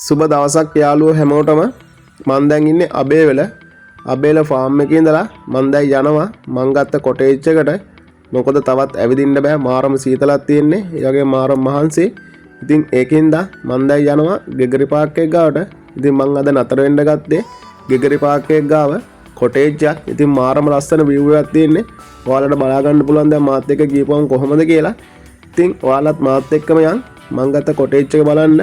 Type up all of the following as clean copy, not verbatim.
සුබ දවසක් යාළුවෝ හැමෝටම. මම දැන් ඉන්නේ අබේවල. අබේල ෆාම් එකේ ඉඳලා මම දැන් යනවා මං ගත්ත කොටේජ් එකට. මොකද තවත් ඇවිදින්න බෑ, මාරම සීතලක් තියෙන්නේ. ඒ වගේම මාරම මහන්සි. ඉතින් ඒකින්ද මම දැන් යනවා ගෙගරි පාක් එක ගාවට. ඉතින් මං අද නතර වෙන්න ගත්තේ ගෙගරි පාක් එක ගාව කොටේජ් එකක්. ඉතින් මාරම ලස්සන view එකක් තියෙන්නේ. ඔයාලට බලා ගන්න පුළුවන් දැන් මාත් එක්ක ගිහපුවම කොහොමද කියලා. ඉතින් ඔයාලත් මාත් එක්කම යන් මං ගත්ත කොටේජ් එක බලන්න.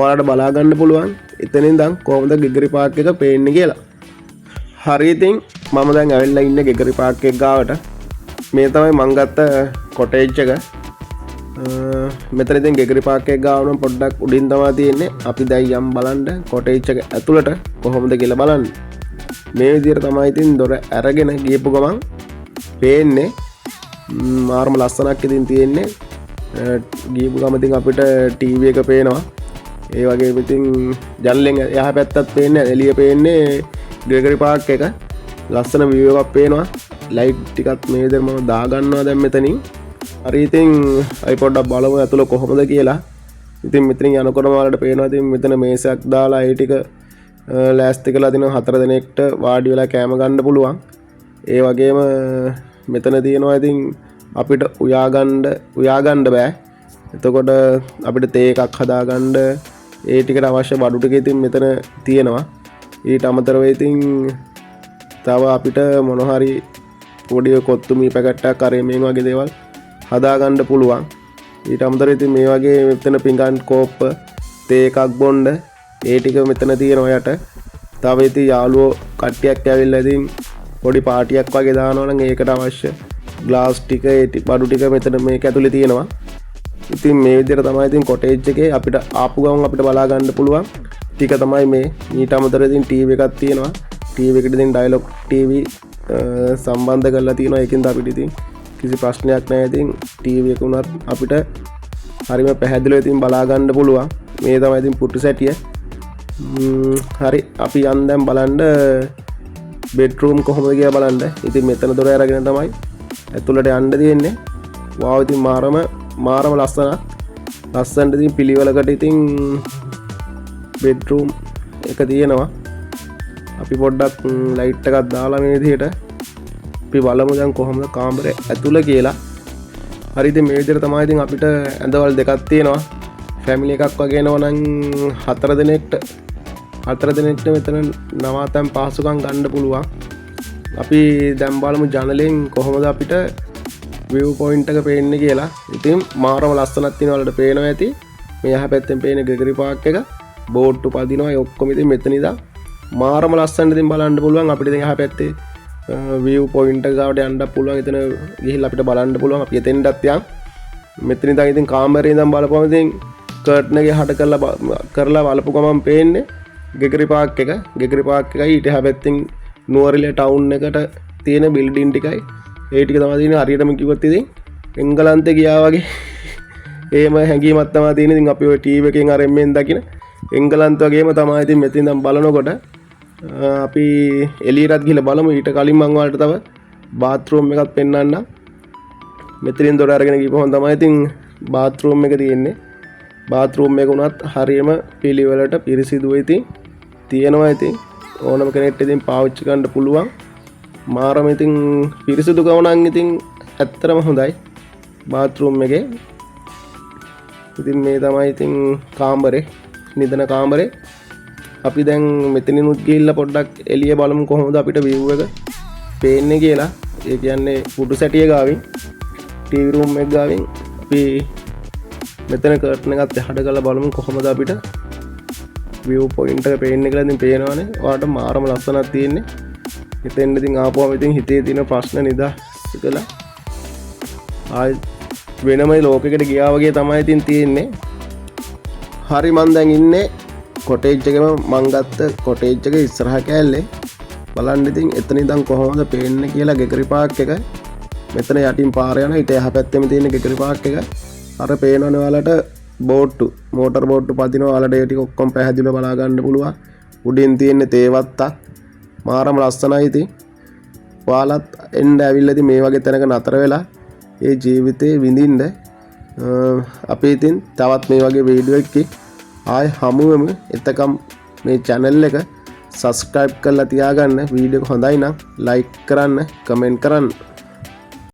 ඔයාලට බලා ගන්න පුළුවන් එතනින් ඉඳන් කොහොමද ගෙගරි පාක් එක පේන්නේ කියලා. හරි, ඉතින් මම දැන් ඇවිල්ලා ඉන්නේ ගෙගරි පාක් එක ගාවට. මේ තමයි මං ගත්ත කොටේජ් එක. මෙතන ඉතින් ගෙගරි පාක් එක ගාව නම් පොඩ්ඩක් උඩින් තමයි තියෙන්නේ. අපි දැන් යම් බලන්න කොටේජ් එක ඇතුළට කොහොමද කියලා බලන්න. මේ විදිහට තමයි ඉතින් දොර අරගෙන ගියපු ගමන් පේන්නේ. මාරම ලස්සනක් ඉතින් තියෙන්නේ. ගියපු ගමන් ඉතින් අපිට ටීවී එක පේනවා. ඒ වගේ ඉතින් ජනලෙන් එහා පැත්තත් පේන්නේ, එළිය පේන්නේ ගෙගරි පාක් එක. ලස්සන view එකක් පේනවා. ලයිට් ටිකත් මේ විදිහට මම දා ගන්නවා දැන් මෙතනින්. හරි, ඉතින් අපි පොඩ්ඩක් බලමු ඇතුළ කොහොමද කියලා. ඉතින් මෙතනින් යනකොට ඔයාලට පේනවා ඉතින් මෙතන මේසයක් දාලා ඒ ටික ලෑස්ති කරලා තිනවා 4 දෙනෙක්ට වාඩි වෙලා කෑම ගන්න පුළුවන්. ඒ වගේම මෙතන තියෙනවා ඉතින් අපිට උයා ගන්න බෑ. එතකොට අපිට තේ එකක් හදාගන්න ඒ ටිකට අවශ්‍ය බඩු ටික ඉතින් මෙතන තියෙනවා. ඊට අමතරව ඉතින් තව අපිට මොන හරි පොඩි කොත්තු මී පැකට්ටක් අර මේ වගේ දේවල් හදාගන්න පුළුවන්. ඊට අමතරව ඉතින් මේ වගේ මෙතන පිඟන් කෝප්ප තේ එකක් බොන්න ඒ ටික මෙතන තියෙනවා යට. තව ඉතින් යාළුවෝ කට්ටියක් ඇවිල්ලා ඉතින් පොඩි පාටියක් වගේ දානවා නම් ඒකට අවශ්‍ය ග්ලාස් ටික ඒ බඩු ටික මෙතන මේක ඇතුලේ තියෙනවා. ඉතින් මේ විදිහට තමයි ඉතින් කොටේජ් එකේ අපිට ආපු ගමන් අපිට බලා ගන්න පුළුවන් ටික තමයි මේ. ඊට අමතරව ඉතින් ටීවී එකක් තියෙනවා. ටීවී එකට ඉතින් ඩයලොග් ටීවී සම්බන්ධ කරලා තියෙනවා. ඒකෙන්ද අපිට ඉතින් කිසි ප්‍රශ්නයක් නැහැ. ඉතින් ටීවී එක උනත් අපිට හරිම පැහැදිලිව ඉතින් බලා ගන්න පුළුවන්. මේ තමයි ඉතින් පුටු සැටිය. හරි, අපි යන් දැන් බලන්න බෙඩ්රූම් කොහොමද කියලා බලන්න. ඉතින් මෙතන දොර අරගෙන තමයි ඇතුළට යන්න තියෙන්නේ. වාව්, ඉතින් මාරම ලස්සනට ඉතින් පිළිවෙලකට ඉතින් බෙඩ්රූම් එක තියෙනවා. අපි පොඩ්ඩක් ලයිට් එකක් දාලා මේ විදිහට අපි බලමු දැන් කොහොමද කාමරේ ඇතුළ කියලා. හරි, ඉතින් මේ විදිහට තමයි ඉතින් අපිට ඇඳවල් දෙකක් තියෙනවා. ෆැමිලි එකක් වගේ එනවා නම් 4 දෙනෙක්ට මෙතන නවාතැන් පහසුකම් ගන්න පුළුවන්. අපි දැන් බලමු ජනලෙන් කොහොමද අපිට view point එක පේන්නේ කියලා. ඉතින් මාරම ලස්සනක් තියෙනවා, වලට පේනවා ඇති. මේ යහ පැත්තෙන් පේන ගෙගරි පාක් එක බෝට්ටු පදිනවා. ඒ ඔක්කොම ඉතින් මෙතන ඉඳන් මාරම ලස්සනට ඉතින් බලන්න පුළුවන්. අපිට ඉතින් යහ පැත්තේ view point එක ගාවට යන්න පුළුවන්. එතන ගිහිල්ලා අපිට බලන්න පුළුවන්. අපි එතෙන්ටත් යන්. මෙතන ඉඳන් ඉතින් කාමරේ ඉඳන් බලපුවම ඉතින් කර්ටන් එකේ හට කරලා බලපු ගමන් පේන්නේ ගෙගරි පාක් එක. ගෙගරි පාක් එකයි ඊට එහා පැත්තෙන් නුවරඑළිය ටවුන් එකට තියෙන බිල්ඩින් ටිකයි ඒ ටික තමයි තියෙන්නේ. හරියටම කිව්වොත් ඉතින් එංගලන්තේ ගියා වගේ එහෙම හැඟීමක් තමයි තියෙන්නේ. ඉතින් අපි ඔය ටීවී එකෙන් අර එම්ෙන් දකින එංගලන්ත වගේම තමයි ඉතින් මෙතන ඉඳන් බලනකොට අපි එළියටත් ගිහලා බලමු. ඊට කලින් මම ඔයාලට තව බාත් รู ම් එකක් පෙන්වන්නම්. මෙතනින් දොර අරගෙන ගිහපුවම තමයි ඉතින් බාත් รู ම් එක තියෙන්නේ. බාත් รู ම් එක උනත් හරියම පිළිවෙලට පිරිසිදුව ඉතින් තියෙනවා. ඉතින් ඕනම කෙනෙක්ට ඉතින් පාවිච්චි කරන්න පුළුවන්. මාරම ඉතින් පිරිසිදු ගමනන් ඉතින් ඇත්තටම හොඳයි බාත් รู ම් එකේ. ඉතින් මේ තමයි ඉතින් කාමරේ, නිදන කාමරේ. අපි දැන් මෙතනිනුත් ගිහිල්ලා පොඩ්ඩක් එළිය බලමු කොහොමද අපිට view එක පේන්නේ කියලා. ඒ කියන්නේ පුටු සැටිය ගාවින් ටීවී රූම් එක ගාවින් අපි මෙතන කර්ටන් එකත් එහාට කරලා බලමු කොහොමද අපිට view point එක පේන්නේ කියලා. ඉතින් පේනවනේ. ඔයාලට මාරම ලස්සනක් තියෙන්නේ. ඉතින් ඉතින් ආපුවම ඉතින් හිතේ තියෙන ප්‍රශ්න නිදහස් කළා. ආයි වෙනම ලෝකයකට ගියා වගේ තමයි ඉතින් තියෙන්නේ. හරි, මම දැන් ඉන්නේ කොටේජ් එකේම. මං ගත්ත කොටේජ් එක ඉස්සරහ කෑල්ලේ. බලන්න ඉතින් එතන ඉඳන් කොහොමද පේන්නේ කියලා ගෙගරි පාක් එක. මෙතන යටින් පාර යනවා. ඊට එහා පැත්තෙම තියෙන ගෙගරි පාක් එක. අර පේනවනේ ඔයාලට බෝට්ටු, මෝටර් බෝට්ටු පදිනවා. ඔයාලට ඒ ටික ඔක්කොම පැහැදිලිව බලා ගන්න පුළුවන්. උඩින් තියෙන තේවත්තක් මාරම ලස්සනයි. ඉතින් ඔයාලත් එන්න ඇවිල්ලා ඉතින් මේ වගේ තැනක නතර වෙලා ඒ ජීවිතේ විඳින්න. අපි ඉතින් තවත් මේ වගේ වීඩියෝ එකකින් ආය හමුවම එතකම් මේ channel එක subscribe කරලා තියාගන්න. වීඩියෝ එක හොඳයි නම් like කරන්න, comment කරන්න.